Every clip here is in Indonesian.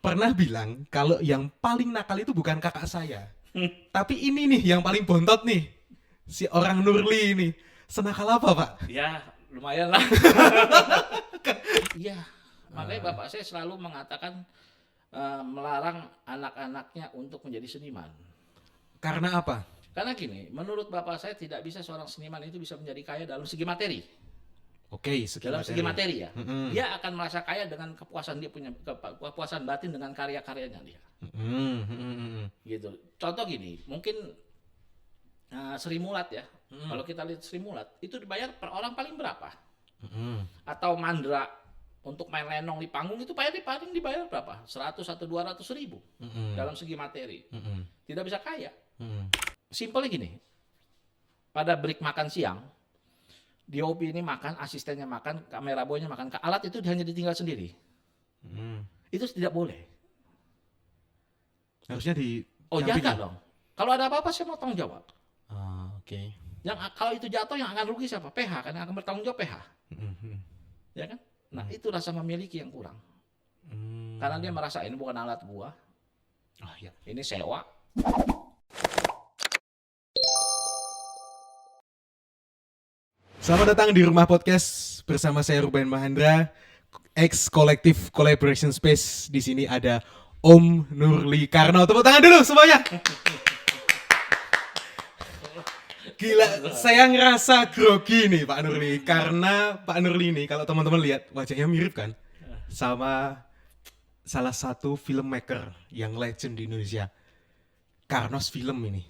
pernah bilang kalau yang paling nakal itu bukan kakak saya. Tapi ini nih yang paling bontot nih. Si orang Nurli ini. Senakal apa, Pak? Ya, lumayan lah. Iya, makanya bapak saya selalu mengatakan melarang anak-anaknya untuk menjadi seniman. Karena apa? Karena gini, menurut bapak saya tidak bisa seorang seniman itu bisa menjadi kaya dalam segi materi. Oke, Dalam segi materi ya. Mm-mm. Dia akan merasa kaya dengan kepuasan dia punya kepuasan batin dengan karya-karyanya dia. Gitu. Contoh gini, mungkin Sri Mulat ya. Kalau kita lihat Sri Mulat, itu dibayar per orang paling berapa? Atau Mandra untuk main lenong di panggung itu paling dibayar berapa? 100 atau 200 ribu dalam segi materi. Tidak bisa kaya. Simpelnya gini, pada break makan siang, DOP ini makan, asistennya makan, kamera boynya makan, alat itu hanya ditinggal sendiri. Itu tidak boleh. Harusnya di Jaga dong. Kalau ada apa-apa saya mau tanggung jawab. Oke. Yang kalau itu jatuh yang akan rugi siapa? PH, kan yang akan bertanggung jawab PH. Ya kan? Nah, itu rasa memiliki yang kurang. Karena dia merasa ini bukan alat gua. Ya. Ini sewa. Selamat datang di Rumah Podcast bersama saya Ruben Mahendra, ex Collective Collaboration Space. Di sini ada Om Nurli Karno. Tepuk tangan dulu semuanya. Gila, saya ngerasa grogi nih Pak Nurli. Karena Pak Nurli ini kalau teman-teman lihat wajahnya mirip kan sama salah satu filmmaker yang legend di Indonesia, Karnos Film ini.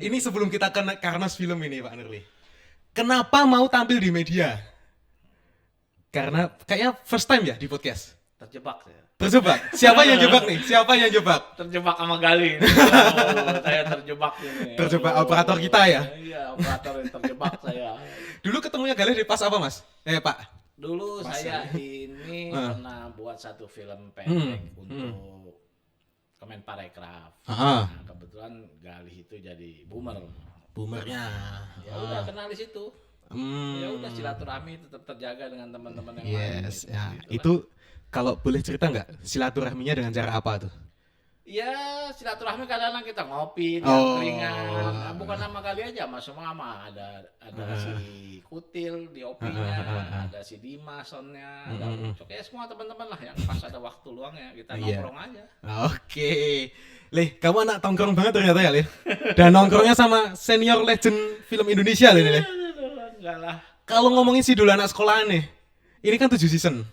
Ini sebelum kita ke Karnos Film ini Pak Nurli, kenapa mau tampil di media? Karena kayaknya first time ya di podcast. Terjebak saya. Terjebak? Siapa yang jebak nih? Siapa yang jebak? Terjebak sama Gali. Saya terjebak ini. Terjebak operator kita ya? Iya, operator yang terjebak saya. Dulu ketemunya Galih di pas apa Mas? Pak? Dulu Pas saya ya? ini pernah buat satu film pendek untuk Kemenparekraf. Nah, kebetulan Galih itu jadi boomer. Boomernya. Ya udah kenal di situ. Ya udah silaturahmi tetap terjaga dengan teman-teman yang lain. Yes, gitu. ya. Gitu Itu kalau boleh cerita nggak silaturahminya dengan cara apa tuh? ya silaturahmi kadang-kadang kita ngopi, keringan. Nah, bukan nama kali aja, mas semua mah ada si Kutil di opinya, ada si Dimas sonnya, ada Ucok. Ya semua teman-teman lah yang pas ada waktu luang ya kita nongkrong aja. Oke. Lih, kamu anak tongkrong banget ternyata ya, Lih. Dan nongkrongnya sama senior legend film Indonesia, Lih. Enggak lah. Kalau ngomongin si dulu anak sekolahan nih, ini kan 7 season.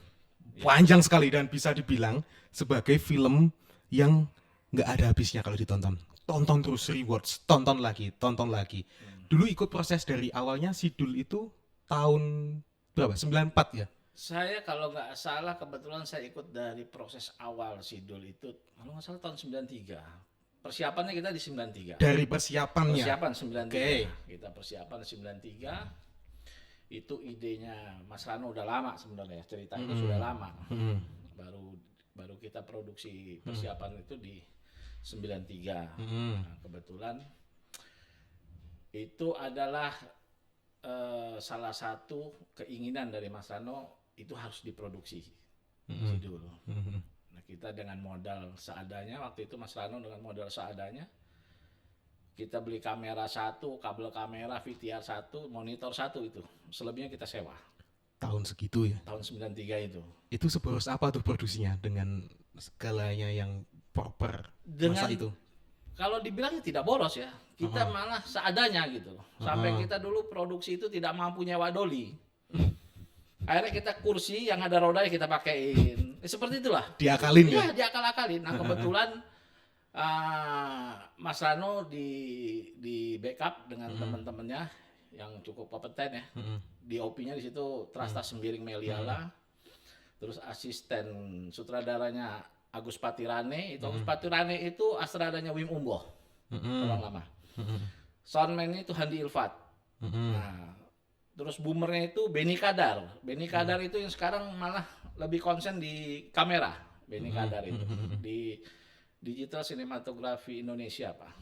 Panjang sekali dan bisa dibilang sebagai film yang nggak ada habisnya kalau ditonton. Tonton terus rewards, tonton lagi. Dulu ikut proses dari awalnya Sidul itu tahun berapa? 94 ya? Saya kalau nggak salah kebetulan saya ikut dari proses awal Sidul itu, kalau nggak salah tahun 93. Persiapannya kita di 93. Dari persiapannya? Persiapan 93. Okay. Kita persiapan 93. Itu idenya Mas Rano udah lama sebenarnya, ceritanya sudah lama. Baru kita produksi persiapan itu di 93. Nah, kebetulan itu adalah salah satu keinginan dari Mas Rano, itu harus diproduksi Sidul. Nah, kita dengan modal seadanya waktu itu, Mas Rano dengan modal seadanya, kita beli kamera 1, kabel kamera VTR 1, monitor 1 itu. Selebihnya kita sewa. Tahun segitu ya? Tahun 93 itu. Itu seboros apa tuh produksinya dengan skalanya yang proper masa itu? Kalau dibilangnya tidak boros ya. Kita malah seadanya gitu. Sampai kita dulu produksi itu tidak mampu nyewa doli. Akhirnya kita kursi yang ada rodanya kita pakein. Seperti itulah. Diakalin ya? Iya, diakal-akalin. Nah, kebetulan Mas Rano di backup dengan teman-temannya yang cukup kompeten ya. DOP-nya di situ Trasta Sembiring Meliala. Terus asisten sutradaranya Agus Patirane. Agus Patirane itu astradanya Wim Umboh. Orang lama. Soundman itu Handi Ilfat. Nah, terus boomernya itu Benny Kadar. Benny Kadar itu yang sekarang malah lebih konsen di kamera. Benny Kadar itu di Digital Cinematography Indonesia, Pak.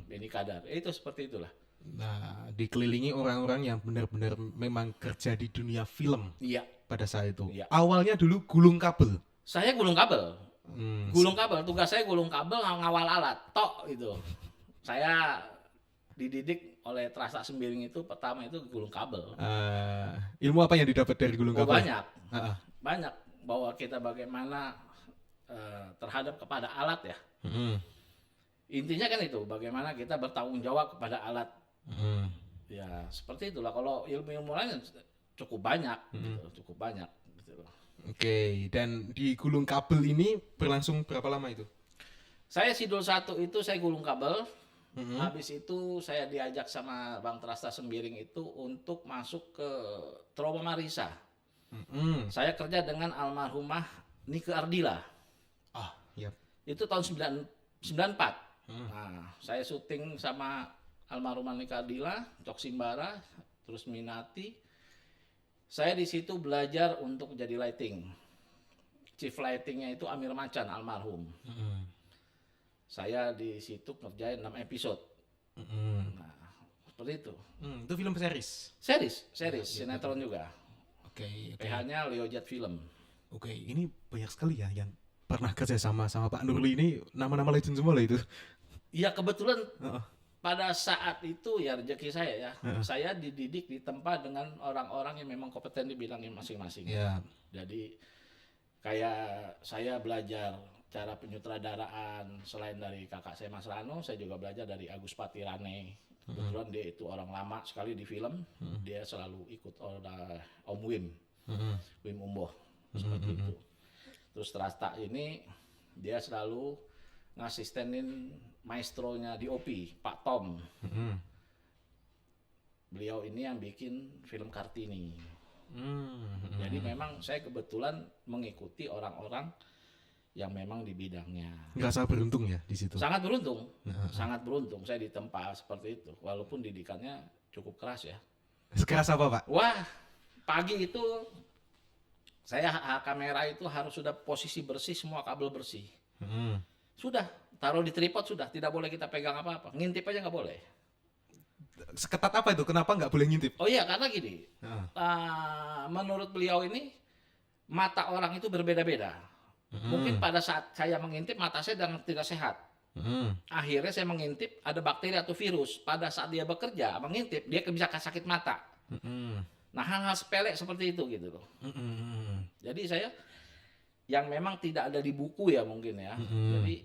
Benny Kadar. Itu seperti itulah. Nah, dikelilingi orang-orang yang benar-benar memang kerja di dunia film. Iya. Pada saat itu. Iya. Awalnya dulu gulung kabel. Saya gulung kabel. Gulung kabel, tugas saya gulung kabel, ngawal alat, tok itu. Saya dididik oleh Trasta Sembiring itu pertama itu gulung kabel. Ilmu apa yang didapat dari gulung kabel? Banyak, banyak. Bahwa kita bagaimana terhadap kepada alat ya. Intinya kan itu, bagaimana kita bertanggung jawab kepada alat. Ya seperti itulah. Kalau ilmu-ilmu lain cukup banyak, gitu, cukup banyak. Gitu. Oke, dan di gulung kabel ini berlangsung berapa lama itu? Saya Sidul 1 itu saya gulung kabel. Habis itu saya diajak sama Bang Trasta Sembiring itu untuk masuk ke Trauma Marisa. Saya kerja dengan almarhumah Nike Ardila. Yep. Itu tahun 94. Nah, saya syuting sama almarhumah Nike Ardila, Cok Simbara, terus Minati. Saya di situ belajar untuk jadi lighting. Chief lightingnya itu Amir Macan almarhum. Saya di situ ngerjain 6 episode. Nah, seperti itu. Itu film series? Series, sinetron juga. Oke. PH-nya Leojet Film. Oke, ini banyak sekali ya yang pernah kerja sama Pak Nurli ini, nama-nama legend semua lah itu. Iya, kebetulan pada saat itu ya rezeki saya ya. Saya dididik di tempat dengan orang-orang yang memang kompeten di bidangnya masing-masing. Yeah. Jadi kayak saya belajar cara penyutradaraan selain dari kakak saya Mas Rano, saya juga belajar dari Agus Patirane. Kebetulan dia itu orang lama sekali di film. Dia selalu ikut Om Wim. Wim Umboh. Seperti itu. Terus Trasta ini dia selalu ngasistenin maestronya DOP, Pak Tom. Beliau ini yang bikin film Kartini. Jadi memang saya kebetulan mengikuti orang-orang yang memang di bidangnya. Ngerasa beruntung ya di situ? Sangat beruntung, sangat beruntung saya ditempa seperti itu. Walaupun didikannya cukup keras ya. Sekeras apa Pak? Wah, pagi itu saya kamera itu harus sudah posisi bersih, semua kabel bersih. Sudah, taruh di tripod sudah, tidak boleh kita pegang apa-apa. Ngintip aja nggak boleh. Seketat apa itu? Kenapa nggak boleh ngintip? Oh iya, karena gini, menurut beliau ini mata orang itu berbeda-beda. Mungkin pada saat saya mengintip mata saya tidak sehat. Akhirnya saya mengintip ada bakteri atau virus. Pada saat dia bekerja mengintip dia bisa sakit mata. Nah hal-hal sepele seperti itu gitu loh. Jadi saya yang memang tidak ada di buku ya mungkin ya. Jadi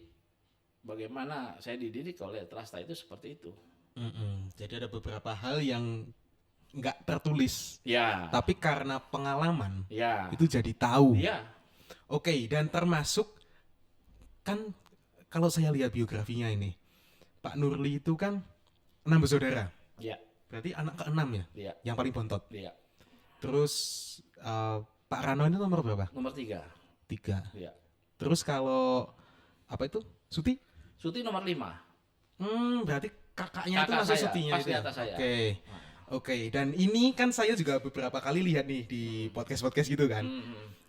bagaimana saya dididik oleh Trasta itu seperti itu. Jadi ada beberapa hal yang nggak tertulis. Ya. Tapi karena pengalaman. Ya. Itu jadi tahu. Iya. Oke, dan termasuk kan kalau saya lihat biografinya ini, Pak Nurli itu kan 6 bersaudara. Iya. Berarti anak ke-6 ya? Iya. Yang paling bontot. Iya. Terus Pak Rano itu nomor berapa? Nomor 3. 3. Iya. Terus kalau apa itu? Suti? Suti nomor 5. Berarti kakaknya itu Kakak masuk saya, Sutinya pas itu. di atas saya. Oke, dan ini kan saya juga beberapa kali lihat nih di podcast-podcast gitu kan.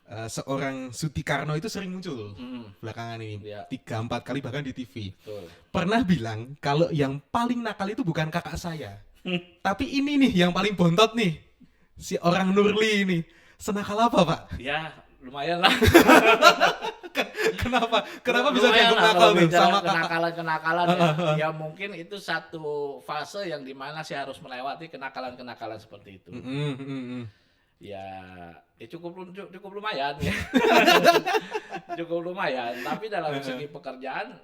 Seorang Suti Karno itu sering muncul belakangan ini, 3-4 kali bahkan di TV. Betul. Pernah bilang kalau yang paling nakal itu bukan kakak saya, tapi ini nih yang paling bontot nih, si orang Nurli ini. Senakal apa Pak? Ya lumayan lah. Kenapa bisa dianggap nakal tuh sama kenakalan ya mungkin itu satu fase yang dimana saya harus melewati kenakalan seperti itu. Ya cukup lumayan ya. Cukup lumayan, tapi dalam segi pekerjaan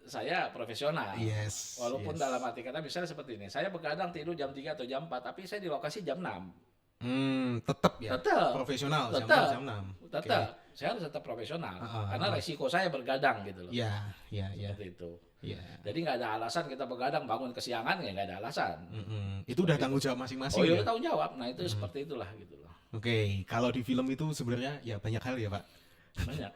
saya profesional. Yes. Walaupun dalam arti kata misalnya seperti ini, saya begadang tidur jam 3 atau jam 4, tapi saya di lokasi jam 6. Tetap ya. Tetap. Profesional Tetap. jam 6. Tetap. Okay. Saya harus tetap profesional. Karena resiko saya bergadang gitu loh. Iya. Seperti itu. Iya. Jadi nggak ada alasan kita begadang bangun kesiangan ya nggak ada alasan. Itu udah tanggung jawab masing-masing. Oh iya, tanggung jawab. Nah itu seperti itulah gitu loh. Oke, kalau di film itu sebenarnya ya banyak hal ya Pak. Banyak.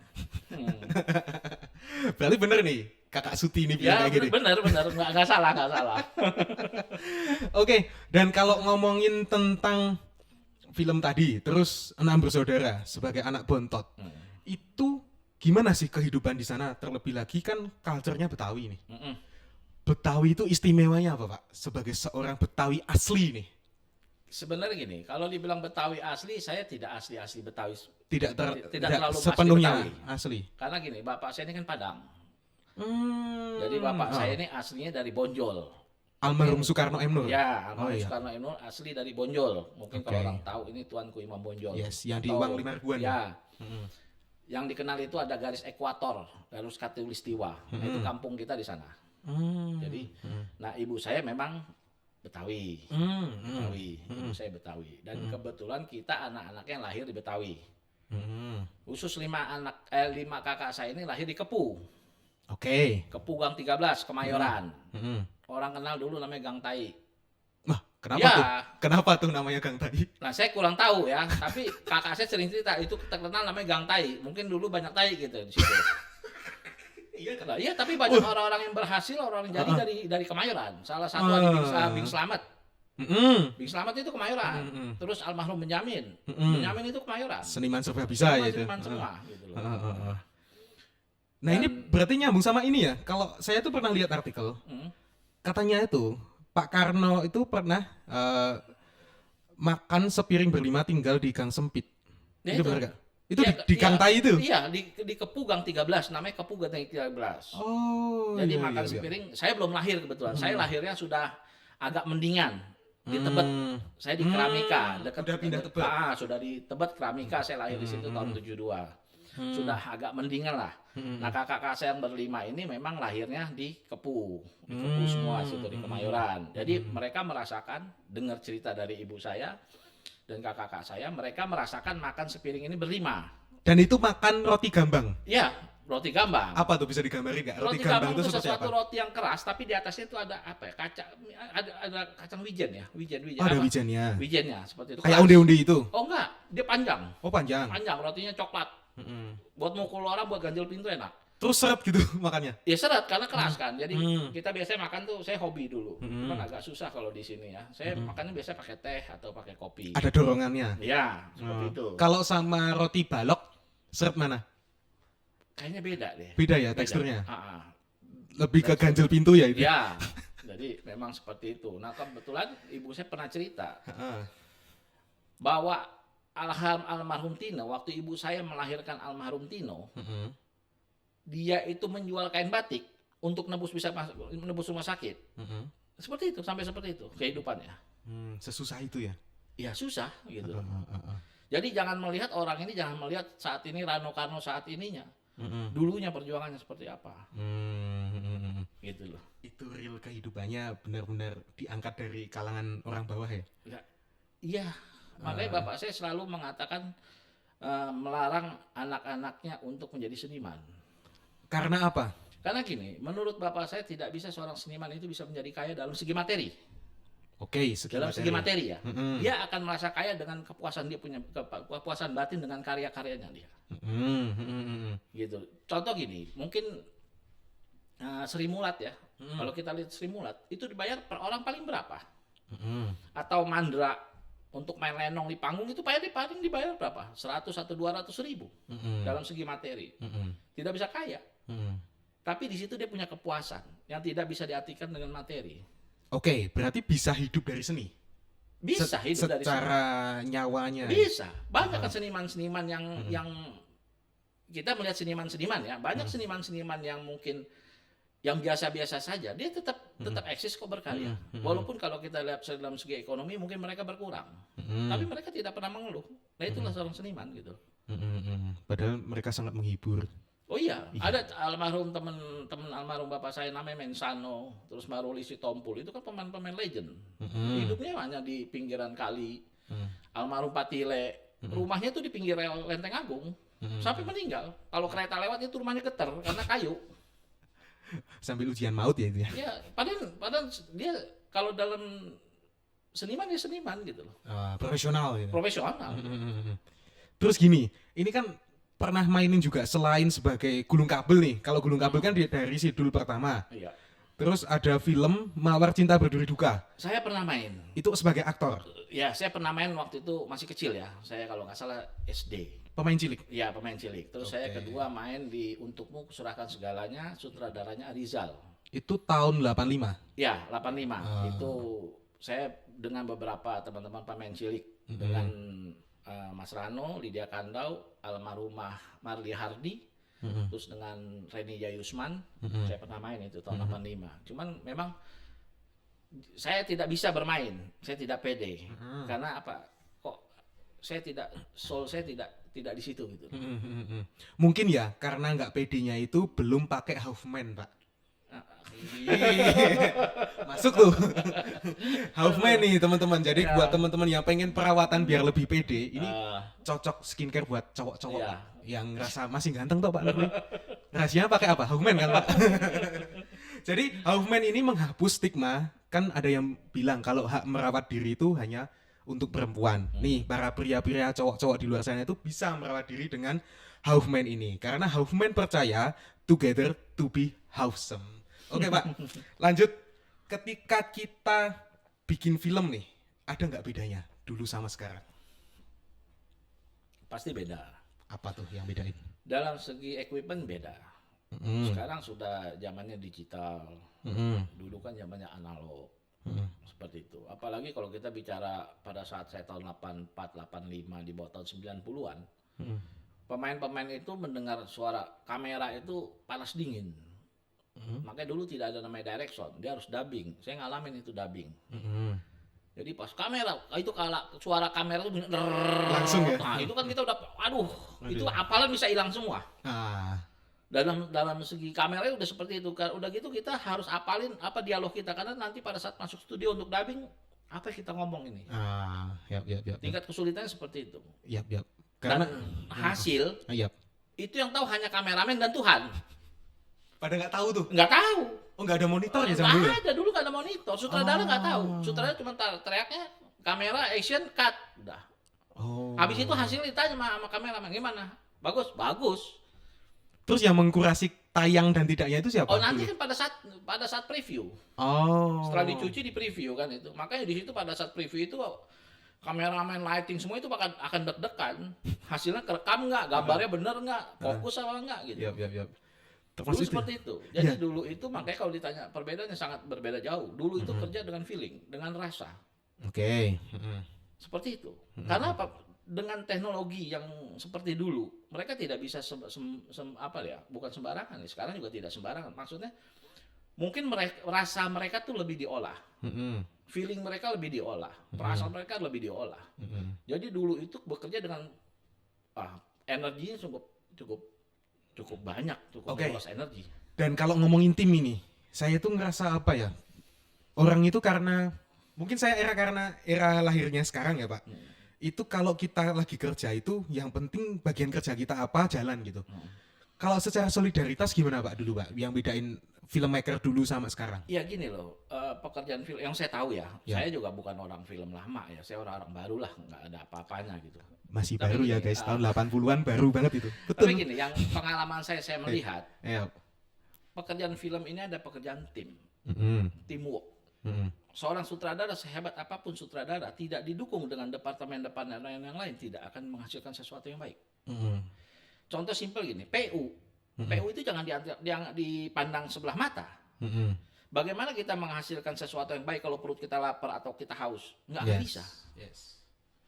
Berarti bener nih kakak Suti ini bilang ya, kayak gini. Bener nggak salah. Oke, dan kalau ngomongin tentang film tadi, terus 6 bersaudara sebagai anak bontot, itu gimana sih kehidupan di sana? Terlebih lagi kan culture-nya Betawi nih. Betawi itu istimewanya apa Pak? Sebagai seorang Betawi asli nih. Sebenarnya gini, kalau dibilang Betawi asli, saya tidak asli Betawi. tidak terlalu sepenuhnya asli asli. karena gini, bapak saya ini kan Padang. Jadi Hmm. bapak saya ini aslinya dari Bonjol. Almarhum Soekarno M. Nur. Ya, Oh almarhum iya. Soekarno M. Nur asli dari Bonjol. Mungkin Oke. kalau orang tahu ini Tuanku Imam Bonjol. Yes, yang di Atau- uang 5 ribuan. Ya, Mm-mm. yang dikenal itu ada garis ekuator, garis khatulistiwa. Nah, itu kampung kita di sana. Hmm. Jadi, nah ibu saya memang Betawi. Betawi. Ibu saya Betawi. Dan kebetulan kita anak-anaknya lahir di Betawi. Khusus 5 kakak saya ini lahir di Kepu. Oke. Kepu Gang 13, Kemayoran. Mm-mm. Orang kenal dulu namanya Gang Tai. Wah, kenapa Ya. tuh? Kenapa tuh namanya Gang Tai? Nah, saya kurang tahu ya, tapi kakak saya sering cerita itu terkenal namanya Gang Tai. Mungkin dulu banyak tai gitu di situ. Iya Nah, iya, tapi banyak orang-orang yang berhasil, orang yang jadi dari Kemayoran. Salah satu ada Bing Slamet. Bing Slamet itu Kemayoran. Terus almarhum Benyamin. Benyamin itu Kemayoran. Seniman serba bisa ya itu. Seniman semua gitu loh. Nah, ini berarti nyambung sama ini ya. Kalau saya tuh pernah lihat artikel, katanya itu Pak Karno itu pernah makan sepiring berlima tinggal di gang sempit. Ya, itu itu. benar gak? Itu Iya, di Gang Tai itu? Iya, di Kepu Gang 13, namanya Kepu Gang 13. Oh, Jadi iya, makan iya, iya. sepiring, saya belum lahir kebetulan. Saya lahirnya sudah agak mendingan di Tebet. Saya di Keramika, dekat Udah pindah Tebet. sudah di Tebet Keramika, saya lahir di situ tahun 72. Sudah agak mendingan lah. Nah, kakak-kakak saya yang berlima ini memang lahirnya di Kepu. Di Kepu semua situ di Kemayoran. Jadi mereka merasakan, dengar cerita dari ibu saya dan kakak-kakak saya, mereka merasakan makan sepiring ini berlima. Dan itu makan roti gambang. Ya, roti gambang. Apa tuh, bisa digambarin nggak? Roti gambang itu sesuatu roti yang keras, tapi di atasnya itu ada apa ya? Ada kacang wijen ya, wijen. Oh, ada apa? wijennya. Wijennya seperti itu. Kayak keras. undi-undi itu. Oh enggak, dia panjang. Oh, panjang. Panjang, rotinya coklat. Buat mukul orang, buat ganjel pintu enak. Terus seret gitu makannya. Ya seret karena keras kan. Jadi kita biasanya makan tuh, saya hobi dulu. Cuman agak susah kalau di sini ya. Saya makannya biasanya pakai teh atau pakai kopi. Ada dorongannya. Ya, seperti itu. Kalau sama roti balok, seret mana? Kayaknya beda deh. Beda ya Beda. teksturnya. Ah. Lebih ke ganjel pintu ya itu. Ya, jadi memang seperti itu. Nah, kebetulan ibu saya pernah cerita bahwa almarhum Tino, waktu ibu saya melahirkan almarhum Tino, dia itu menjual kain batik untuk menebus rumah sakit. Seperti itu, sampai seperti itu kehidupannya. Sesusah itu ya. Ya susah gitu. Jadi jangan melihat orang ini, jangan melihat saat ini Rano Karno saat ininya. Dulunya perjuangannya seperti apa. Gitu loh. Itu real kehidupannya benar-benar diangkat dari kalangan orang bawah ya. Iya, makanya bapak saya selalu mengatakan melarang anak-anaknya untuk menjadi seniman. Karena apa? Karena gini, menurut bapak saya tidak bisa seorang seniman itu bisa menjadi kaya dalam segi materi. Oke, Dalam segi materi ya, dia akan merasa kaya dengan kepuasan dia punya kepuasan batin dengan karya-karyanya dia. Gitu. Contoh gini, mungkin Sri Mulat ya. Kalau kita lihat Sri Mulat itu dibayar per orang paling berapa? Atau Mandra untuk main lenong di panggung itu paling dibayar berapa? 100 atau 200 ribu dalam segi materi. Tidak bisa kaya. Tapi di situ dia punya kepuasan yang tidak bisa diartikan dengan materi. Oke, berarti bisa hidup dari seni. Bisa hidup dari seni. Secara nyawanya. Bisa. Banyak kan seniman-seniman yang kita melihat seniman-seniman ya. Banyak seniman-seniman yang mungkin yang biasa-biasa saja, dia tetap eksis kok berkarya. Walaupun kalau kita lihat dalam segi ekonomi mungkin mereka berkurang. Tapi mereka tidak pernah mengeluh. Nah, itulah seorang seniman gitu. Padahal mereka sangat menghibur. Oh iya, ada almarhum teman almarhum bapak saya namanya Mensano, terus Maruli Sitompul, itu kan pemain-pemain legend. Hidupnya hanya di pinggiran kali. Almarhum Patile, rumahnya tuh di pinggir rel Lenteng Agung. Sampai meninggal. Kalau kereta lewat itu rumahnya getar karena kayu. Sambil ujian maut ya itu ya. Ya, padahal dia kalau dalam seniman ya seniman gitu loh. Profesional gitu. Profesional. Terus gini, ini kan pernah mainin juga selain sebagai gulung kabel nih. Kalau gulung kabel kan dari Sidul pertama. Iya. Terus ada film Mawar Cinta Berduri Duka. Saya pernah main. Itu sebagai aktor. Ya, saya pernah main waktu itu masih kecil ya. Saya kalau nggak salah SD. Pemain cilik. Ya, pemain cilik. Terus saya kedua main di Untukmu Kuserahkan Segalanya, sutradaranya Arizal. Itu tahun 85. Ya, 85. Itu saya dengan beberapa teman-teman pemain cilik dengan Mas Rano, Lydia Kandau, almarhumah Marli Hardi, terus dengan Reni Yayusman, saya pernah main itu tahun 85. Cuman memang saya tidak bisa bermain, saya tidak pede, karena apa? Kok soul saya tidak di situ gitu. Mungkin ya karena nggak pedenya itu belum pakai Halfman, Pak. Masuk tuh. Halfman nih teman-teman. Jadi buat teman-teman yang pengen perawatan biar lebih pede, ini cocok skincare buat cowok-cowok yang ngerasa masih ganteng toh Pak Nurli. Rahasianya pakai apa? Halfman kan Pak. Jadi Halfman ini menghapus stigma. Kan ada yang bilang kalau hak merawat diri itu hanya untuk perempuan. Nih para pria-pria cowok-cowok di luar sana itu bisa merawat diri dengan Halfman ini. Karena Halfman percaya together to be wholesome. Oke Pak, lanjut. Ketika kita bikin film nih, ada nggak bedanya dulu sama sekarang? Pasti beda. Apa tuh yang bedain? Dalam segi equipment beda. Sekarang sudah zamannya digital. Dulu kan zamannya analog. Seperti itu. Apalagi kalau kita bicara pada saat saya tahun 84, 85 di bawah tahun 90-an. Pemain-pemain itu mendengar suara kamera itu panas dingin. Makanya dulu tidak ada namanya direction, dia harus dubbing. Saya ngalamin itu dubbing. Jadi pas kamera, itu kalau suara kamera itu langsung ya. Nah, itu kan kita udah itu hafalan bisa hilang semua. Dalam segi kamera udah seperti itu. Udah gitu kita harus hafalin apa dialog kita, karena nanti pada saat masuk studio untuk dubbing apa yang kita ngomong ini. Tingkat kesulitannya seperti itu. Karena dan hasil itu yang tahu hanya kameramen dan Tuhan. Pada nggak tahu tuh? Nggak tahu. Oh nggak ada monitornya zaman dulu? Nggak ada, dulu nggak ada monitor. Sutradara nggak tahu. Sutradara cuma teriaknya kamera action cut, udah. Habis itu hasil ditanya sama kameramen gimana? Bagus. Terus yang mengkurasi tayang dan tidaknya itu siapa? Nanti kan pada saat preview. Setelah dicuci di preview kan itu. Makanya di situ pada saat preview itu kameramen, lighting semua itu akan deg-degan. Hasilnya kerekam nggak, gambarnya bener nggak, fokus apa nggak gitu. Dulu seperti itu. Jadi dulu itu makanya kalau ditanya perbedaannya sangat berbeda jauh. Dulu itu kerja dengan feeling, dengan rasa. Seperti itu. Karena apa? Dengan teknologi yang seperti dulu, mereka tidak bisa bukan sembarangan. Sekarang juga tidak sembarangan. Maksudnya mungkin rasa mereka tuh lebih diolah. Feeling mereka lebih diolah. Perasaan mereka lebih diolah. Jadi dulu itu bekerja dengan energinya cukup banyak, cukup boros energi. Dan kalau ngomongin tim ini, saya tuh ngerasa apa ya? Orang itu karena mungkin saya karena era lahirnya sekarang ya Pak. Itu kalau kita lagi kerja itu yang penting bagian kerja kita apa jalan gitu. Kalau secara solidaritas gimana Pak dulu Pak? Yang bedain filmmaker dulu sama sekarang? Iya gini loh, pekerjaan film yang saya tahu ya. Saya juga bukan orang film lama ya. Saya orang baru lah, nggak ada apa-apanya gitu. Masih baru ya guys, tahun 80-an baru banget itu. Betul. Tapi gini, yang pengalaman saya melihat, pekerjaan film ini ada pekerjaan tim, teamwork. Seorang sutradara sehebat apapun sutradara tidak didukung dengan departemen-departemen yang lain tidak akan menghasilkan sesuatu yang baik. Contoh simpel gini, PU itu jangan dipandang sebelah mata. Bagaimana kita menghasilkan sesuatu yang baik kalau perut kita lapar atau kita haus? Nggak akan bisa.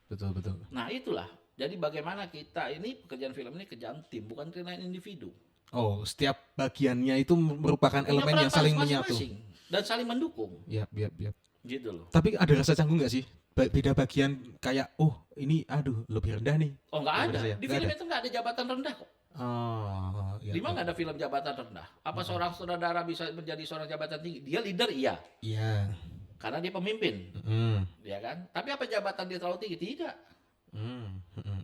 Betul. Nah itulah. Jadi bagaimana kita ini pekerjaan film ini kerjaan tim, bukan kerjaan individu. Setiap bagiannya itu merupakan elemen yang saling menyatu dan saling mendukung. Gitu loh. Tapi ada rasa canggung nggak sih? Beda bagian kayak, ini lebih rendah nih. Nggak ada. Di film itu nggak ada jabatan rendah kok. Di mana ada film jabatan rendah? Apa seorang sutradara bisa menjadi seorang jabatan tinggi? Dia leader, iya. Karena dia pemimpin, ya kan? Tapi apa jabatan dia terlalu tinggi? Tidak.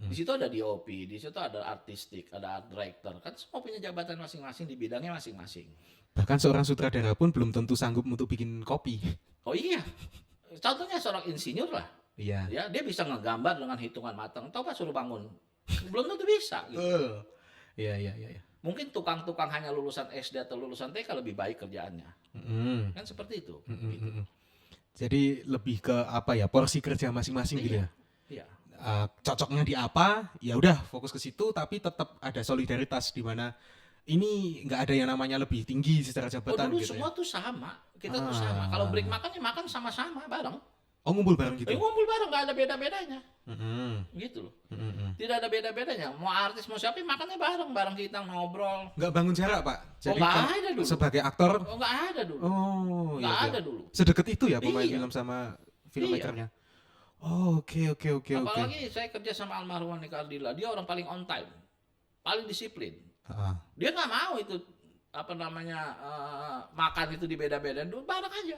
Di situ ada DOP, di situ ada artistik, ada art director, kan semua punya jabatan masing-masing di bidangnya masing-masing. Bahkan seorang sutradara pun belum tentu sanggup untuk bikin kopi. Oh iya, contohnya seorang insinyur lah. Ya, dia bisa ngegambar dengan hitungan matang. Tahu pak suruh bangun, belum tentu bisa. Gitu. Iya. Mungkin tukang-tukang hanya lulusan SD atau lulusan TK lebih baik kerjaannya. Kan seperti itu. Gitu. Jadi lebih ke porsi kerja masing-masing gitu ya. Iya. Cocoknya di apa? Ya udah fokus ke situ, tapi tetap ada solidaritas di mana ini nggak ada yang namanya lebih tinggi secara jabatan. Dulu gitu semua tuh sama, kita tuh sama. Kalau break makan ya makan sama-sama bareng. Oh, ngumpul bareng gitu. Ngumpul bareng, nggak ada beda-bedanya. Mm-hmm. Gitu loh. Mm-hmm. Tidak ada beda-bedanya. Mau artis mau siapa makannya bareng kita ngobrol. Nggak bangun jarak, Pak. Jadi nggak ada dulu. Sebagai aktor. Oh, nggak ada dulu. Oh, nggak iya, ada dulu. Sedekat itu ya pemain Iya. film sama filmmakernya. Oh, oke. Apalagi saya kerja sama almarhum Nika Ardila, dia orang paling on time, paling disiplin. Dia nggak mau itu makan itu dibeda-bedain, dulu bareng aja.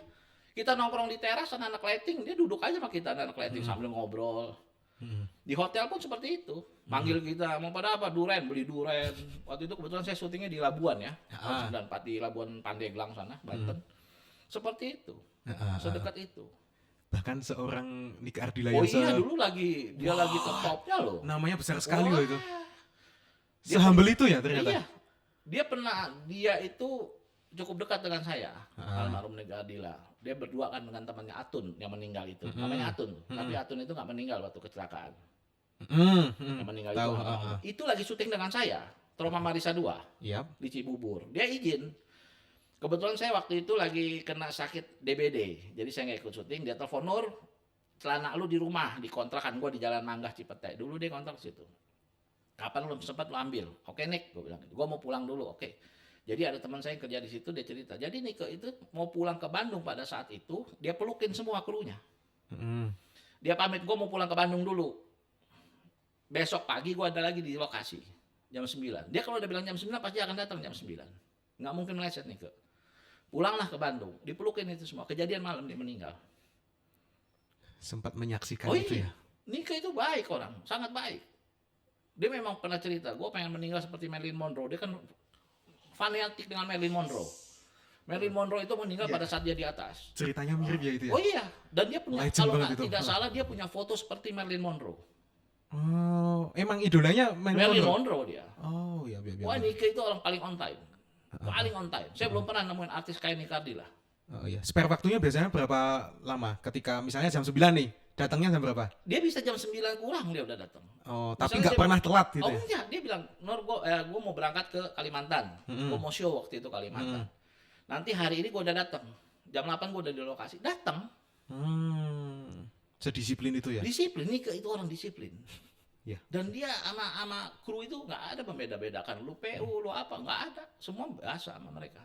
Kita nongkrong di teras anak-anak lighting, dia duduk aja sama kita anak-anak lighting sambil ngobrol. Di hotel pun seperti itu, manggil kita mau pada apa, duren, beli duren. Waktu itu kebetulan saya syutingnya di Labuan ya, tahun 94 di Labuan Pandeglang sana, Banten. Seperti itu, sedekat itu. Bahkan seorang Nika Ardila Oh iya, dulu dia lagi top-topnya loh. Namanya besar sekali loh itu. Sehumble itu ya ternyata. Iya. Dia itu cukup dekat dengan saya, almarhum Nika Ardila. Dia berdua kan dengan temannya Atun yang meninggal itu. Namanya Atun, tapi Atun itu nggak meninggal waktu kecelakaan. Yang meninggal Tahu, itu lagi syuting dengan saya, Trauma Marisa 2 di Cibubur. Dia izin. Kebetulan saya waktu itu lagi kena sakit DBD, jadi saya nggak ikut syuting. Dia telepon, Nur, celana lu di rumah, di kontrakan gue di Jalan Manggah Cipete. Dulu dia kontrak situ. Kapan lu sempat lu ambil? Oke Nick, gue bilang. Gue mau pulang dulu, oke. Jadi ada teman saya yang kerja di situ, dia cerita. Jadi Nike itu mau pulang ke Bandung pada saat itu, dia pelukin semua krunya. Dia pamit, gue mau pulang ke Bandung dulu. Besok pagi gue ada lagi di lokasi, jam 9. Dia kalau udah bilang jam 9, pasti akan datang jam 9. Nggak mungkin meleset Nike. Pulanglah ke Bandung, dipelukin itu semua. Kejadian malam dia meninggal. Sempat menyaksikan itu ya? Nike itu baik orang, sangat baik. Dia memang pernah cerita, gue pengen meninggal seperti Marilyn Monroe. Dia kan fanatik dengan Marilyn Monroe. Marilyn Monroe itu meninggal pada saat dia di atas. Ceritanya mirip ya itu ya? Oh iya, dan dia punya, kalau tidak salah dia punya foto seperti Marilyn Monroe. Oh, emang idolanya Marilyn Monroe dia. Oh iya. Wah, Nika itu orang paling on time. Paling on time. Saya belum pernah nemuin artis kayak Nika Ardila. Oh iya. Spare waktunya biasanya berapa lama? Ketika misalnya jam 9 nih, datangnya jam berapa? Dia bisa jam 9 kurang dia udah datang. Oh, tapi nggak pernah telat gitu ya? Oh enggak, dia bilang, Nur, gue mau berangkat ke Kalimantan. Gue mau show waktu itu Kalimantan. Nanti hari ini gue udah datang. Jam 8 gue udah di lokasi. Datang. Sedisiplin itu ya? Disiplin, Nika itu orang disiplin. Ya. Dan dia sama kru itu nggak ada membeda-bedakan. Lu PU, lu apa, nggak ada. Semua biasa sama mereka.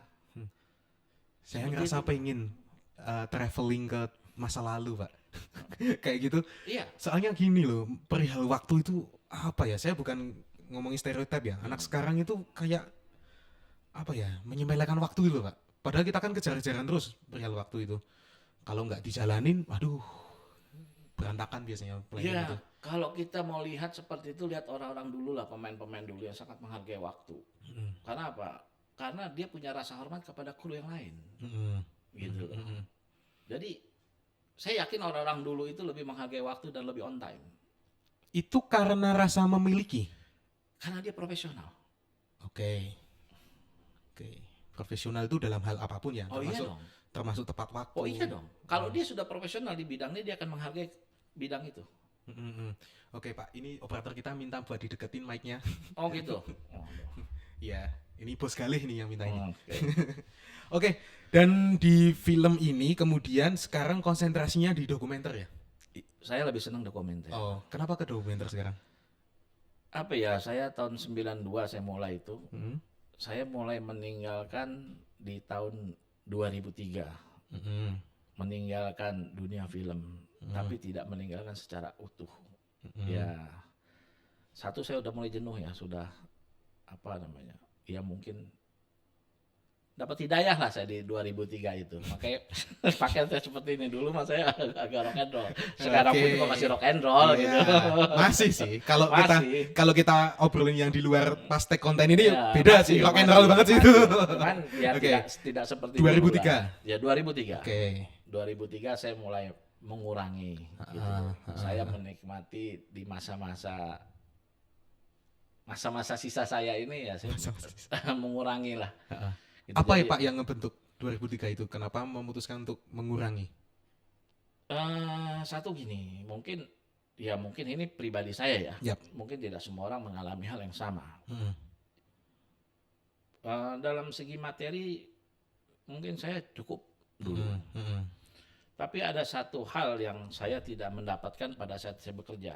Saya ngerasa pengen traveling ke masa lalu, Pak. Kayak gitu. Iya. Soalnya gini loh, perihal waktu itu apa ya? Saya bukan ngomongin stereotip ya. Anak sekarang itu kayak apa ya? Menyepelekan waktu itu, Pak. Padahal kita kan kejar-kejaran terus perihal waktu itu. Kalau nggak dijalanin, waduh, berantakan biasanya. Iya. Gitu. Kalau kita mau lihat seperti itu, lihat orang-orang dulu lah, pemain-pemain dulu yang sangat menghargai waktu. Karena apa? Karena dia punya rasa hormat kepada kru yang lain. Gitu. Jadi saya yakin orang-orang dulu itu lebih menghargai waktu dan lebih on time. Itu karena rasa memiliki? Karena dia profesional. Oke. Profesional itu dalam hal apapun ya? Oh iya dong. Termasuk tepat waktu. Oh iya dong. Kalau dia sudah profesional di bidangnya, dia akan menghargai bidang itu. Oke Pak, ini operator kita minta buat dideketin mic-nya. Oh gitu. Ya, ini Bos Galih nih yang minta ini. Okay. Oke, dan di film ini kemudian sekarang konsentrasinya di dokumenter ya? Saya lebih senang dokumenter. Oh, kenapa ke dokumenter sekarang? Apa ya, saya tahun 92 saya mulai itu. Saya mulai meninggalkan di tahun 2003. Meninggalkan dunia film, tapi tidak meninggalkan secara utuh. Ya, satu saya udah mulai jenuh ya, sudah ya mungkin dapat hidayah lah saya di 2003 itu. Makanya pakaian saya seperti ini, dulu mas saya agak rock and roll. Sekarang pun juga masih rock and roll gitu. Masih sih. Kalau kita obrolin yang di luar pas take konten ini beda sih, rock and roll banget sih itu. Cuman ya tidak seperti 2003. Ya 2003. Oke. 2003 saya mulai mengurangi gitu. Saya menikmati di masa-masa sisa saya ini ya saya mengurangi lah. Gitu. Apa ya Pak yang ngebentuk 2003 itu? Kenapa memutuskan untuk mengurangi? Satu gini, mungkin ini pribadi saya ya. Yep. Mungkin tidak semua orang mengalami hal yang sama. Dalam segi materi mungkin saya cukup dulu. Tapi ada satu hal yang saya tidak mendapatkan pada saat saya bekerja.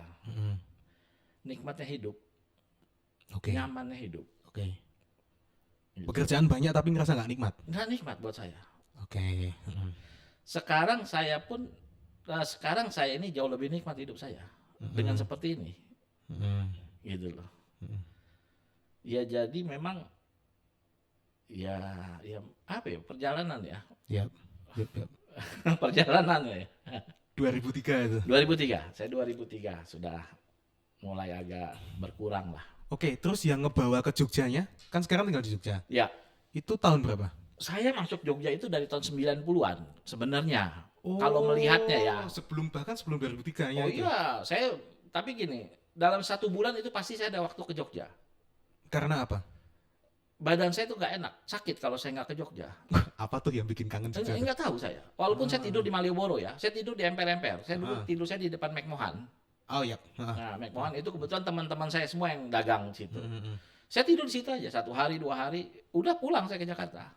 Nikmatnya hidup, Oke. nyamannya hidup. Oke. Gitu. Pekerjaan banyak tapi ngerasa nggak nikmat. Nggak nikmat buat saya. Oke. Sekarang saya ini jauh lebih nikmat hidup saya dengan seperti ini, gitu loh. Ya jadi memang ya apa ya, perjalanan ya. Yap. Perjalanan ya. 2003 itu. 2003, saya 2003 sudah mulai agak berkurang lah. Oke, terus yang ngebawa ke Jogjanya, kan sekarang tinggal di Jogja. Ya, Itu tahun berapa? saya masuk Jogja itu dari tahun 90-an sebenarnya. Kalau melihatnya ya. Bahkan sebelum 2003 ya. Oh itu. iya, tapi gini, dalam 1 bulan itu pasti saya ada waktu ke Jogja. Karena apa? Badan saya tuh nggak enak, sakit kalau saya nggak ke Jogja. Apa tuh yang bikin kangen Jogja? Enggak tahu saya. Walaupun saya tidur di Malioboro ya, saya tidur di emper-emper. Saya dulu tidur saya di depan McMohan. Oh iya. Nah, McMohan itu kebetulan teman-teman saya semua yang dagang di situ. Saya tidur di situ aja 1 hari 2 hari, udah pulang saya ke Jakarta.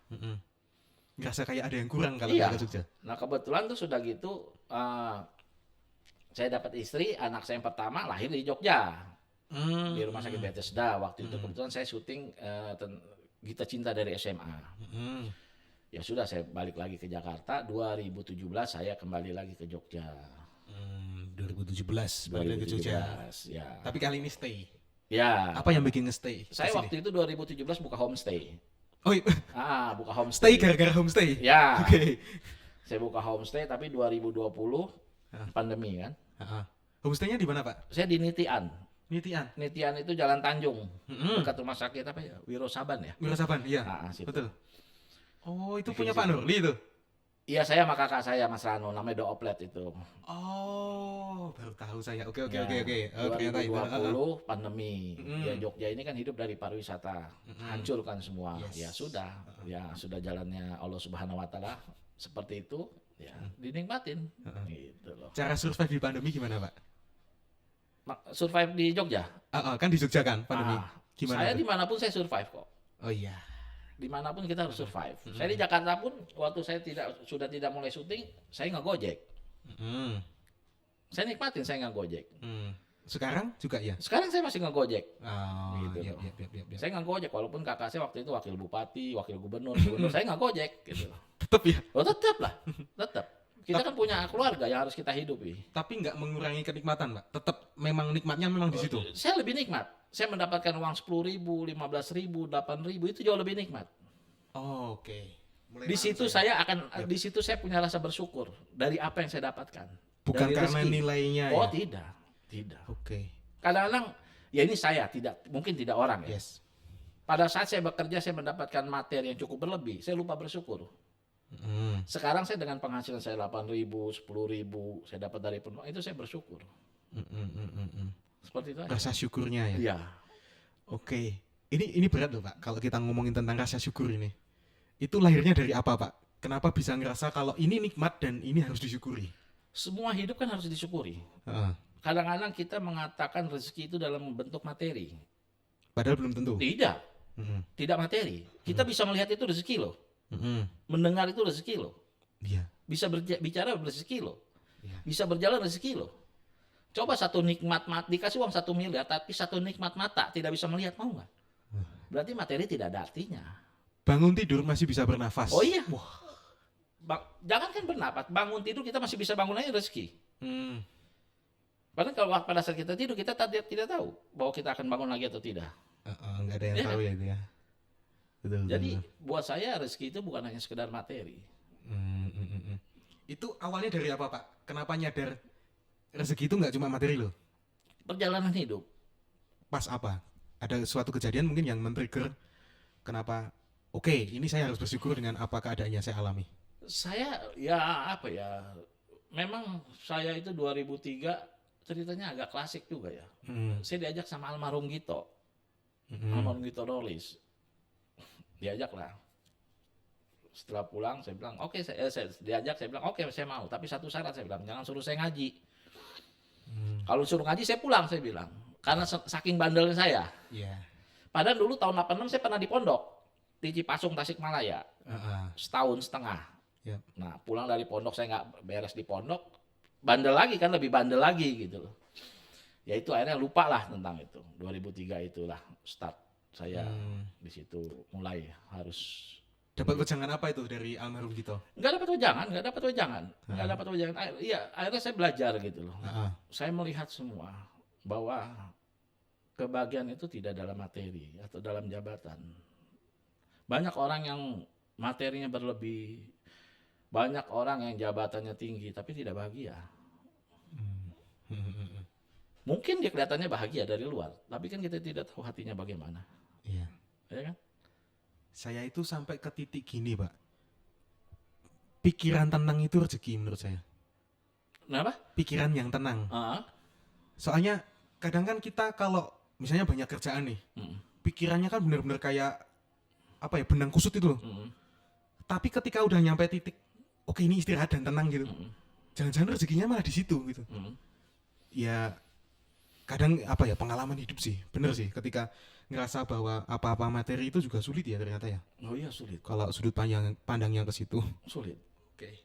Ngerasa kayak ada yang kurang kalau Iya. nggak ke Jogja. Nah kebetulan tuh sudah gitu, saya dapat istri, anak saya yang pertama lahir di Jogja. Di rumah sakit Bethesda. Waktu itu kebetulan saya syuting Gita Cinta dari SMA. Ya sudah, saya balik lagi ke Jakarta. 2017 saya kembali lagi ke Jogja. 2017 balik lagi ke Jogja. 2017, ya. Tapi kali ini stay. Ya. Apa yang bikin nge-stay? Saya waktu itu 2017 buka homestay. Oh, iya. Buka Stay homestay. gara-gara homestay. Ya. Oke. Saya buka homestay tapi 2020 pandemi kan. Homestay-nya di mana, Pak? Saya di Nitian. Nitian. Nitian itu Jalan Tanjung, dekat rumah sakit apa ya? Wiro Saban ya. Wiro Saban, iya. Situ. Betul. Oh, itu Bikin punya Pak situ. Nurli itu. Iya, saya sama kakak saya Mas Rano, namanya Dooplet itu. Oh, baru tahu saya. Oke. Ya, Oh, ternyata itu. 2020 pandemi. Ya Jogja ini kan hidup dari pariwisata. Hancurkan semua. Yes. Ya sudah. Ya sudah jalannya Allah Subhanahu wa taala seperti itu, ya dinikmatin. Gitu loh. Cara survive di pandemi gimana, Pak? Survive di Jogja. Kan di Jogja kan pandemi. Gimana? Saya tuh? dimanapun saya survive kok. Oh iya. Dimanapun kita harus survive. Saya di Jakarta pun waktu saya sudah tidak mulai syuting, saya nggak gojek. Saya nikmatin saya nggak gojek. Sekarang juga ya? Sekarang saya masih nggak gojek. Oh, Gitu iya, loh. iya. Saya nggak gojek walaupun kakak saya waktu itu wakil bupati, wakil gubernur, saya nggak gojek gitu. Tetap ya? Oh tetap lah, tetap. Kita kan punya keluarga yang harus kita hidupi. Tapi nggak mengurangi kenikmatan, Pak. Tetap memang nikmatnya memang di situ. Saya lebih nikmat. Saya mendapatkan uang 10.000, 15.000, 8.000 itu jauh lebih nikmat. Oh, oke. Mulai Di paham situ saya. di situ saya punya rasa bersyukur dari apa yang saya dapatkan. Bukan Dari karena rezeki. nilainya Oh ya? tidak. Oke. Kadang-kadang ya ini saya mungkin tidak orang ya. Yes. Pada saat saya bekerja saya mendapatkan materi yang cukup berlebih, saya lupa bersyukur. Sekarang saya dengan penghasilan saya 8.000, 10.000, saya dapat dari penumpang itu saya bersyukur. Seperti itu aja. Rasa syukurnya ya? Iya. Oke. Ini berat loh, Pak. Kalau kita ngomongin tentang rasa syukur ini. Itu lahirnya dari apa, Pak? Kenapa bisa ngerasa kalau ini nikmat dan ini harus disyukuri? Semua hidup kan harus disyukuri. Kadang-kadang kita mengatakan rezeki itu dalam bentuk materi. Padahal belum tentu. Tidak. Tidak materi. Kita bisa melihat itu rezeki loh. Mendengar itu rezeki loh. Iya. Bisa bicara rezeki loh. Iya. Bisa berjalan rezeki loh. Coba satu nikmat mata, dikasih uang 1 miliar, tapi satu nikmat mata tidak bisa melihat, mau nggak? Berarti materi tidak ada artinya. Bangun tidur masih bisa bernafas. Oh iya. Jangan kan bernapas, bangun tidur kita masih bisa bangun aja rezeki. Padahal kalau pada saat kita tidur kita tidak tahu bahwa kita akan bangun lagi atau tidak. Nggak ada yang tahu ya itu ya. Betul. Jadi buat saya rezeki itu bukan hanya sekedar materi. Itu awalnya dari apa, Pak? Kenapa nyadar rezeki itu nggak cuma materi loh? Perjalanan hidup. Pas apa? Ada suatu kejadian mungkin yang men-trigger kenapa? Oke, ini saya harus bersyukur dengan apa keadaannya saya alami. Saya ya apa ya? Memang saya itu 2003 ceritanya agak klasik juga ya. Saya diajak sama almarhum Gito. Almarhum Gito Rolis. Diajak lah. Setelah pulang saya bilang, oke, saya diajak, saya bilang, oke, saya mau. Tapi satu syarat saya bilang, jangan suruh saya ngaji. Kalau suruh ngaji saya pulang, saya bilang. Karena saking bandelnya saya. Iya. Padahal dulu tahun 86 saya pernah di pondok. Di Cipasung, Tasikmalaya. Setahun setengah. Yap. Nah, pulang dari pondok saya nggak beres di pondok, bandel lagi kan, lebih bandel lagi gitu loh. Ya itu akhirnya lupa lah tentang itu. 2003 itulah start saya di situ mulai harus Dapat wejangan apa itu dari almarhum Dito? nggak dapat wejangan. Iya, akhirnya saya belajar gitu loh. Saya melihat semua bahwa kebahagiaan itu tidak dalam materi atau dalam jabatan. Banyak orang yang materinya berlebih, banyak orang yang jabatannya tinggi tapi tidak bahagia. Mungkin dia kelihatannya bahagia dari luar, tapi kan kita tidak tahu hatinya bagaimana. Iya. Ya kan? Saya itu sampai ke titik gini, Pak. Pikiran tenang itu rezeki menurut saya. Kenapa? Pikiran yang tenang. Soalnya kadang kan kita kalau misalnya banyak kerjaan nih, pikirannya kan benar-benar kayak apa ya, benang kusut itu loh. Tapi ketika udah nyampe titik, oke ini istirahat dan tenang gitu. Jangan-jangan rezekinya malah di situ gitu. Ya kadang apa ya, pengalaman hidup sih, bener sih. Ketika ngerasa bahwa apa-apa materi itu juga sulit ya ternyata ya. Oh iya sulit. Kalau sudut pandangnya ke situ. Sulit. Oke.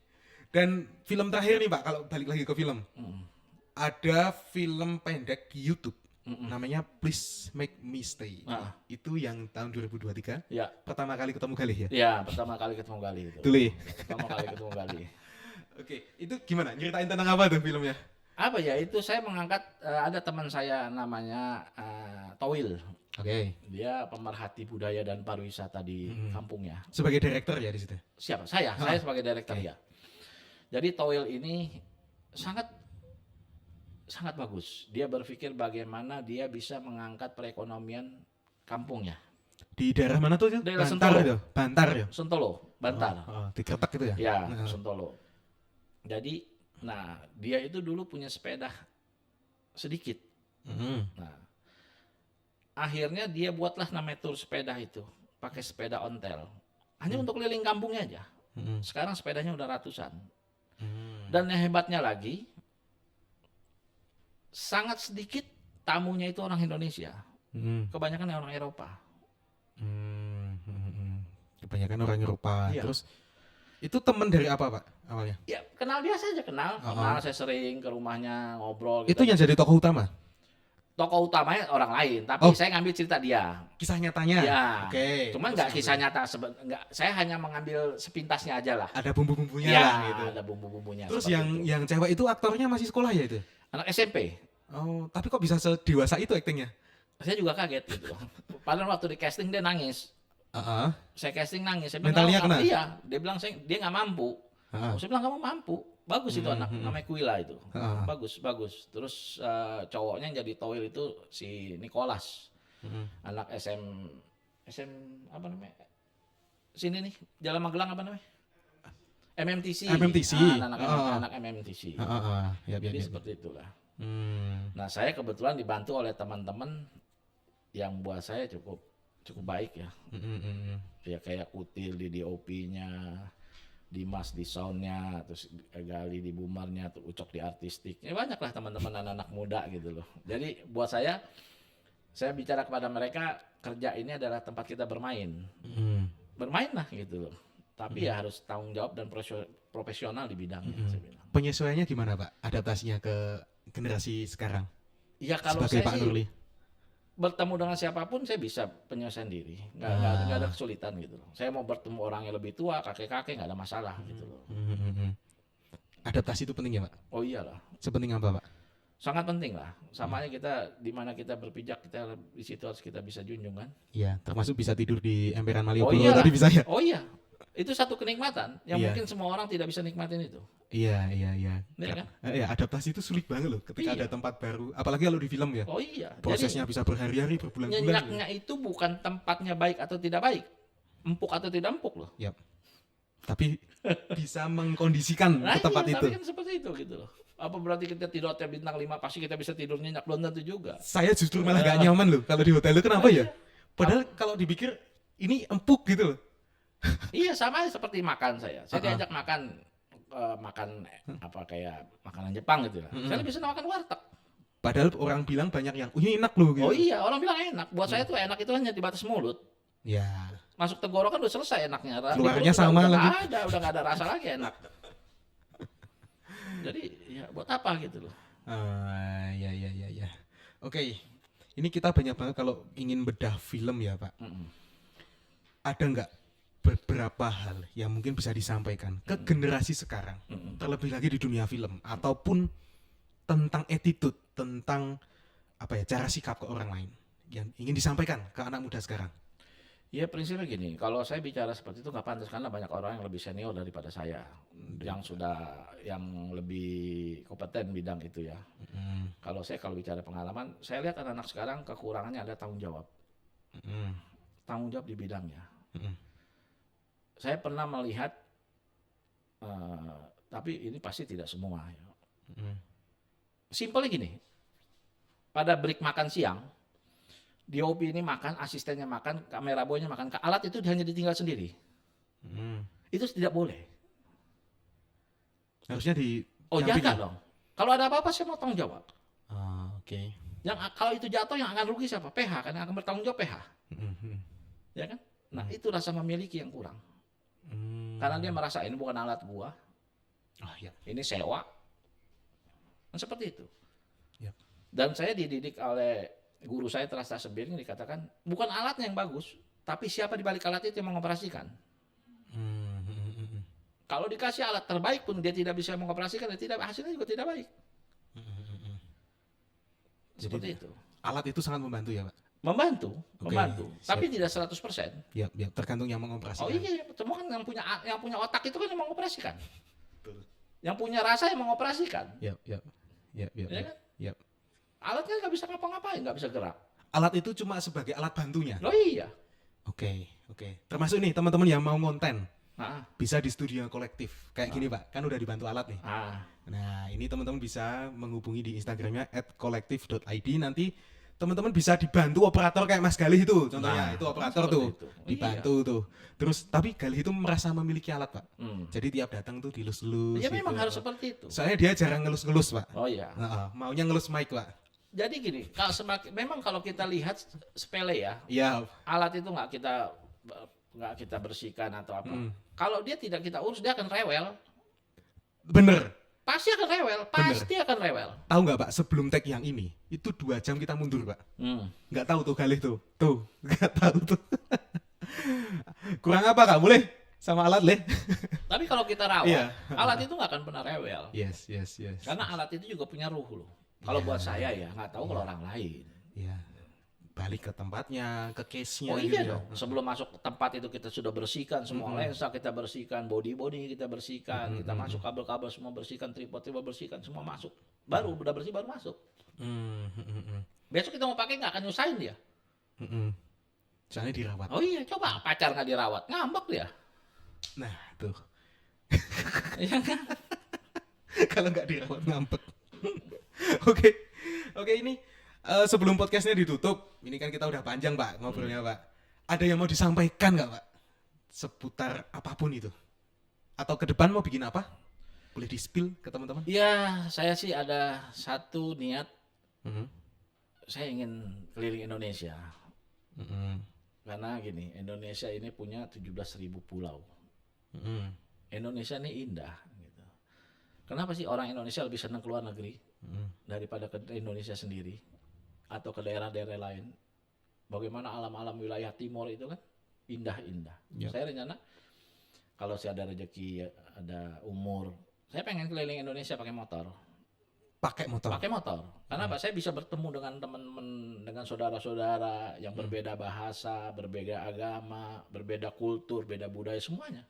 Dan film terakhir nih Pak, kalau balik lagi ke film. Ada film pendek di YouTube. Namanya Please Make Me Stay. Itu yang tahun 2023. Ya. Pertama kali ketemu Galih ya? Ya, pertama kali ketemu Galih itu. Pertama kali ketemu Galih. Oke, itu gimana? Nyeritain tentang apa tuh filmnya? Apa ya, itu saya mengangkat ada teman saya namanya Towil. Oke. Dia pemerhati budaya dan pariwisata di kampungnya. Sebagai direktur ya di situ? Siapa? Saya sebagai direktur ya. Jadi Towil ini sangat bagus. Dia berpikir bagaimana dia bisa mengangkat perekonomian kampungnya. Di daerah mana tuh? Daerah Bantar Sentolo. itu? Bantar ya? Sentolo, Bantar. Di Kertek itu ya? Ya, Sentolo. Jadi, dia itu dulu punya sepeda sedikit. Nah, akhirnya dia buatlah namanya tur sepeda itu, pakai sepeda ontel. Hanya untuk keliling kampungnya aja. Sekarang sepedanya udah ratusan. Dan yang hebatnya lagi, sangat sedikit tamunya itu orang Indonesia. Kebanyakan orang Eropa. Kebanyakan orang Eropa. Iya. Terus itu teman dari apa Pak awalnya? Ya kenal biasa aja, kenal. Saya sering ke rumahnya ngobrol. Itu yang jadi tokoh utama? Tokoh utamanya orang lain, tapi saya ngambil cerita dia. Kisah nyatanya? Ya. Oke. Cuman nggak kisah nyata, saya hanya mengambil sepintasnya aja lah. Ada bumbu-bumbunya Ya, lah gitu. ada bumbu-bumbunya. Terus seperti yang cewek itu aktornya masih sekolah ya itu? anak SMP. Oh, tapi kok bisa sedewasa itu aktingnya? Saya juga kaget gitu. Padahal waktu di casting dia nangis. Saya casting nangis. Saya bilang, Mentalnya kena? Iya, dia bilang dia nggak mampu. Saya bilang kamu mampu. Bagus itu anak, namanya Kuila itu. Bagus. Terus cowoknya yang jadi Towil itu si Nicholas. Anak SM apa namanya? Sini nih, Jalan Magelang apa namanya? MMTC. Anak MMTC. Jadi seperti itulah. Nah, saya kebetulan dibantu oleh teman-teman yang buat saya cukup baik ya. Ya kayak Kutil di DOP-nya, Dimas di sound-nya, terus Gali di bumarnya, tuh Ucok di artistik. Ya banyak lah teman-teman anak-anak muda gitu loh. Jadi buat saya bicara kepada mereka, kerja ini adalah tempat kita bermain. Bermain lah gitu loh. Tapi ya harus tanggung jawab dan profesional di bidangnya, saya bilang. Penyesuaiannya gimana Pak? Adaptasinya ke generasi sekarang? Ya kalau sebagai saya Pak Nurli bertemu dengan siapapun saya bisa penyelesaian diri, nggak ada kesulitan gitu loh. Saya mau bertemu orang yang lebih tua, kakek-kakek nggak ada masalah gitu loh. Adaptasi itu penting ya Pak? Oh iyalah. Sepenting apa Pak? Sangat penting lah. Samanya kita di mana kita berpijak, kita di situ harus kita bisa junjung kan. Iya, termasuk bisa tidur di emperan Malioboro iya tadi bisa ya? Oh iya. Itu satu kenikmatan yang mungkin semua orang tidak bisa nikmatin itu. Iya. Iya kan? Ya, adaptasi itu sulit banget loh ketika ada tempat baru, apalagi kalau di film ya. Oh iya. Prosesnya bisa berhari-hari, berbulan-bulan. Nyenyaknya itu bukan tempatnya baik atau tidak baik, empuk atau tidak empuk loh. Yap. Tapi bisa mengkondisikan ke tempat itu. Tapi kan seperti itu gitu loh. Apa berarti kita tidur hotel bintang 5 pasti kita bisa tidur nyenyak? Belum tentu juga. Saya justru malah gak nyaman loh kalau di hotel itu, kenapa ya? Padahal kalau dipikir ini empuk gitu loh. Iya, sama seperti makan saya. Saya diajak makan apa kayak makanan Jepang gitu lah. Saya lebih senang makan warteg. Padahal orang bilang banyak yang ini enak loh gitu. Oh iya, orang bilang enak. Buat saya tuh enak itu hanya di batas mulut. Ya. Masuk tenggorokan udah selesai enaknya. Keluarnya Di perut sama udah lagi. udah nggak ada rasa lagi enak. Jadi ya buat apa gitu loh. Ya. Oke, ini kita banyak banget kalau ingin bedah film ya Pak. Ada nggak beberapa hal yang mungkin bisa disampaikan ke generasi sekarang, terlebih lagi di dunia film, ataupun tentang attitude, tentang apa ya, cara sikap ke orang lain yang ingin disampaikan ke anak muda sekarang? Ya prinsipnya gini, kalau saya bicara seperti itu nggak pantas karena banyak orang yang lebih senior daripada saya, yang lebih kompeten bidang itu ya. Kalau bicara pengalaman, saya lihat anak-anak sekarang kekurangannya ada tanggung jawab, tanggung jawab di bidangnya. Saya pernah melihat, tapi ini pasti tidak semua. Ya. Simpelnya gini, pada break makan siang. DOP ini makan, asistennya makan, kamera boynya makan, alat itu hanya ditinggal sendiri. Itu tidak boleh. Harusnya jaga dong. Kalau ada apa-apa saya mau tanggung jawab. Oke. Yang kalau itu jatuh yang akan rugi siapa? PH, kan yang akan bertanggung jawab PH. Ya kan? Nah itu rasa memiliki yang kurang. Karena dia merasa ini bukan alat gua, ini sewa. Kan seperti itu. Yep. Dan saya dididik oleh guru saya Trasta Sembiring dikatakan bukan alatnya yang bagus, tapi siapa di balik alat itu yang mengoperasikan. Kalau dikasih alat terbaik pun dia tidak bisa mengoperasikan, hasilnya juga tidak baik. Seperti itu. Alat itu sangat membantu ya Pak? Membantu. Tapi tidak 100%. Ya, tergantung yang mengoperasikan. Oh iya, semua kan yang punya otak itu kan yang mengoperasikan. Betul. Yang punya rasa yang mengoperasikan. Ya kan? Yap. Alatnya nggak bisa ngapa-ngapain, nggak bisa gerak. Alat itu cuma sebagai alat bantunya. Oh iya. Oke. Termasuk nih teman-teman yang mau konten, bisa di studio kolektif kayak gini Pak, kan udah dibantu alat nih. Nah ini teman-teman bisa menghubungi di Instagramnya @kolektif.id. Nanti teman-teman bisa dibantu operator kayak Mas Galih itu, contohnya itu operator tuh, dibantu tuh. Terus tapi Galih itu merasa memiliki alat Pak. Jadi tiap datang tuh dilus-lus. Ya gitu. Memang harus seperti itu. Soalnya dia jarang ngelus-ngelus Pak. Oh iya. Maunya ngelus mic Pak. Jadi gini, memang kalau kita lihat sepele ya, alat itu nggak kita bersihkan atau apa. Kalau dia tidak kita urus, dia akan rewel. Bener. Pasti akan rewel. Tahu nggak Pak, sebelum tag yang ini, itu 2 jam kita mundur Pak. Nggak tahu tuh Galih tuh, nggak tahu tuh. Kurang apa Kak? Boleh sama alat leh. Tapi kalau kita rawat, alat itu nggak akan pernah rewel. Yes. Karena alat itu juga punya ruh loh. Kalau buat saya ya, nggak tahu kalau orang lain. Iya. Balik ke tempatnya, ke case-nya. Oh iya dong. Sebelum masuk ke tempat itu kita sudah bersihkan semua lensa, kita bersihkan body kita bersihkan, kita masuk kabel-kabel semua bersihkan, tripod bersihkan semua masuk. Baru udah bersih baru masuk. Besok kita mau pakai nggak akan nyusahin dia. Soalnya dirawat. Oh iya, coba pacar nggak dirawat, ngambek dia. Nah tuh. Iya kan? Kalau nggak dirawat ngambek. Oke, ini sebelum podcastnya ditutup, ini kan kita udah panjang Pak ngobrolnya Pak. Ada yang mau disampaikan nggak Pak seputar apapun itu? Atau ke depan mau bikin apa? Boleh di-spill ke teman-teman? Ya, saya sih ada satu niat. Saya ingin keliling Indonesia. Karena gini, Indonesia ini punya 17.000 pulau. Indonesia ini indah. Gitu. Kenapa sih orang Indonesia lebih senang keluar negeri daripada ke Indonesia sendiri atau ke daerah-daerah lain? Bagaimana alam-alam wilayah timur itu kan indah-indah. Saya rencana kalau saya ada rezeki, ada umur, saya pengen keliling Indonesia pakai motor. Pakai motor. Karena apa? Saya bisa bertemu dengan teman-teman, dengan saudara-saudara yang berbeda bahasa, berbeda agama, berbeda kultur, beda budaya semuanya.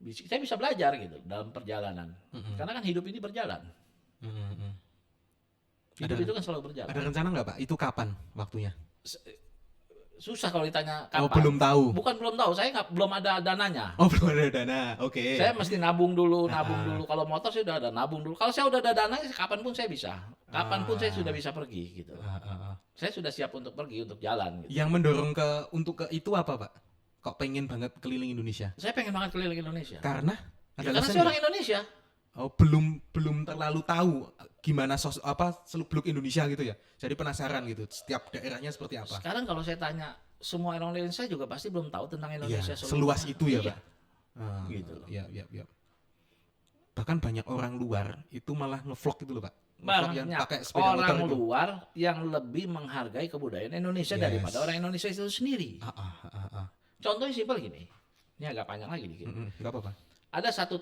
Saya bisa belajar gitu dalam perjalanan. Karena kan hidup ini berjalan. Hidup itu kan selalu berjalan. Ada rencana nggak Pak? Itu kapan waktunya? Susah kalau ditanya kapan. Oh, belum tahu. Bukan belum tahu, saya belum ada dananya. Oh, belum ada dana. Oke. Saya mesti nabung dulu. Kalau motor saya udah ada nabung dulu. Kalau saya udah ada dananya, kapan pun saya bisa. Kapan pun saya sudah bisa pergi gitu. Saya sudah siap untuk pergi, untuk jalan gitu. Yang mendorong untuk ke itu apa Pak? Kok pengen banget keliling Indonesia? Saya pengen banget keliling Indonesia. Karena? Karena saya orang Indonesia. Oh, belum terlalu tahu gimana seluk-beluk Indonesia gitu ya. Jadi penasaran gitu, setiap daerahnya seperti apa. Sekarang kalau saya tanya semua orang Indonesia juga pasti belum tahu tentang Iya, Indonesia seluas itu ya, Iya. Pak. Ah, Gitu loh. Iya, iya, iya. Bahkan banyak orang luar itu malah ngevlog itu loh, Pak. Ngevlog yang Banyak pakai sepeda motor orang itu. luar yang lebih menghargai kebudayaan Indonesia Yes. daripada orang Indonesia itu sendiri. Ah. Contohnya simpel gini. Ini agak panjang lagi dikit. Nggak apa-apa. Ada satu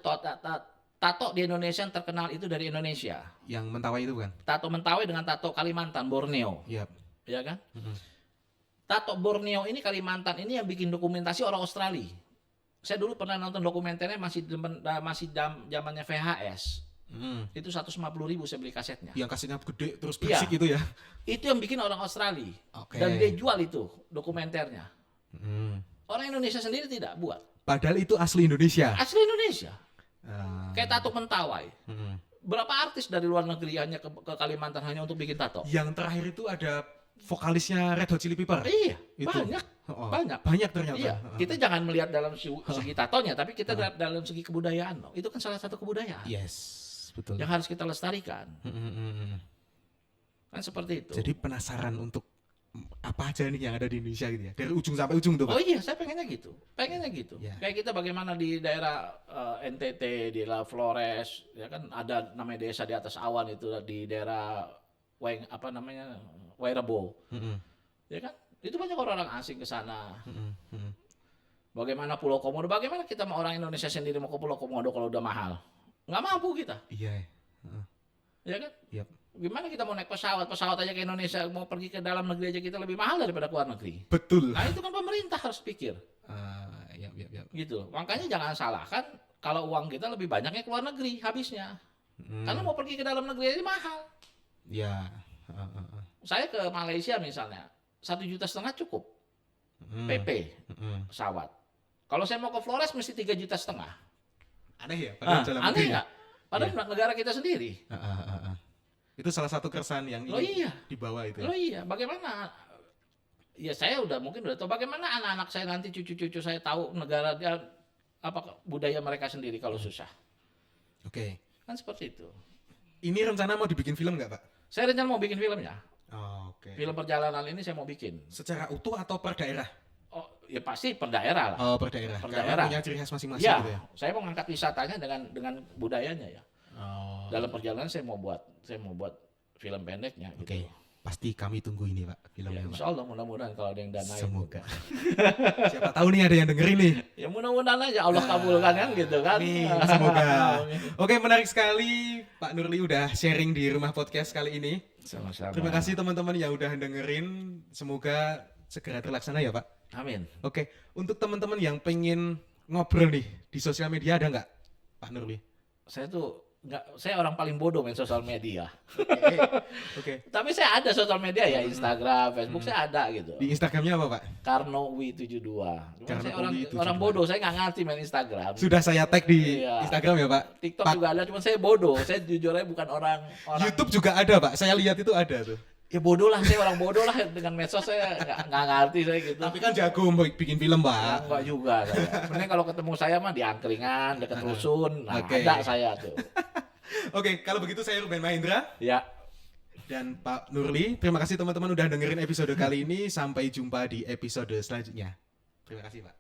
tato di Indonesia yang terkenal itu dari Indonesia. Yang Mentawai itu kan? Tato Mentawai dengan tato Kalimantan, Borneo. Iya. Ya kan? Mm-mm. Tato Borneo ini, Kalimantan ini yang bikin dokumentasi orang Australia. Saya dulu pernah nonton dokumenternya masih zamannya VHS. Itu 150.000 saya beli kasetnya. Yang kasetnya gede terus Iya. berisik itu ya. Itu yang bikin orang Australia. Oke. Dan dia jual itu dokumenternya. Mm. Orang Indonesia sendiri tidak buat. Padahal itu asli Indonesia. Asli Indonesia. Ah. Kayak tato Mentawai. Mm. Berapa artis dari luar negeri hanya ke Kalimantan hanya untuk bikin tato? Yang terakhir itu ada vokalisnya Red Hot Chili Pepper. Iya, Itu. banyak. Oh, Banyak. Banyak ternyata. Iya, kita jangan melihat dalam segi tatonya, tapi kita dalam segi kebudayaan. Loh. Itu kan salah satu kebudayaan Yes, betul. yang harus kita lestarikan. Mm. Kan seperti itu. Jadi penasaran untuk apa aja nih yang ada di Indonesia gitu ya. Dari ujung sampai ujung tuh, Pak. Oh iya, saya pengennya gitu. Pengennya gitu. Ya. Kayak kita bagaimana di daerah NTT, di daerah Flores, ya kan ada namanya desa di atas awan itu di daerah Wairebo. Mm-mm. Ya kan? Itu banyak orang asing ke sana. Mm-mm. Bagaimana Pulau Komodo? Bagaimana kita mau orang Indonesia sendiri mau ke Pulau Komodo kalau udah mahal? Nggak mampu kita, Iya. ya kan? Yap. Gimana kita mau naik pesawat aja ke Indonesia, mau pergi ke dalam negeri aja kita lebih mahal daripada ke luar negeri. Betul. Nah itu kan pemerintah harus pikir, Yap. gitu. Makanya jangan salahkan kalau uang kita lebih banyaknya ke luar negeri habisnya. Karena mau pergi ke dalam negeri aja mahal. Ya. Saya ke Malaysia misalnya, 1,5 juta cukup PP pesawat. Kalau saya mau ke Flores mesti 3,5 juta. Aneh ya? Padahal dalam Aneh negeri. nggak? Padahal negara kita sendiri. Itu salah satu keresahan yang Loh iya. dibawa itu. Loh iya, bagaimana? Ya saya mungkin udah tahu bagaimana anak-anak saya nanti cucu-cucu saya tahu negara dia apa budaya mereka sendiri kalau susah. Oke. Kan seperti itu. Ini rencana mau dibikin film nggak, Pak? Saya rencana mau bikin filmnya. Oke. Film perjalanan ini saya mau bikin. Secara utuh atau per daerah? Oh, ya pasti per daerah lah. Oh, per daerah. Per Karena daerah. punya ciri khas masing-masing Ya, gitu ya. saya mau ngangkat wisatanya dengan budayanya ya. Oh. Dalam perjalanan saya mau buat film pendeknya. Oke. Gitu. Pasti kami tunggu ini, Pak, Ya, filmnya, Pak. insya Allah mudah-mudahan kalau ada yang danain. Semoga. Siapa tahu nih ada yang dengerin nih. Ya mudah-mudahan aja Allah kabulkan kan gitu kan. Amin, semoga. Oke, menarik sekali Pak Nurli udah sharing di Rumah Podcast kali ini. Sama-sama. Terima kasih teman-teman yang udah dengerin. Semoga segera terlaksana ya, Pak. Amin. Oke, untuk teman-teman yang pengen ngobrol nih di sosial media ada nggak, Pak Nurli? Saya orang paling bodoh main sosial media. Oke. Tapi saya ada sosial media ya, Instagram, Facebook saya ada gitu. Di Instagramnya apa, Pak? Karnowi72. Cuma saya Karnowi72. orang bodoh, saya nggak ngerti main Instagram. Sudah saya tag di Iya. Instagram ya, Pak? TikTok Pak, juga ada, cuma saya bodoh. Saya jujur aja bukan orang. YouTube juga ada, Pak. Saya lihat itu ada tuh. Ya bodoh lah, saya orang bodoh lah dengan medsos saya nggak ngerti saya gitu. Tapi kan jago bikin film, Ya, Pak. enggak juga saya. Mending kalau ketemu saya mah di angkringan, dekat rusun. Nah, Oke. ada saya tuh. Oke, kalau begitu saya Ruben Mahendra Ya. dan Pak Nurli. Terima kasih teman-teman udah dengerin episode kali ini. Sampai jumpa di episode selanjutnya. Terima kasih, Pak.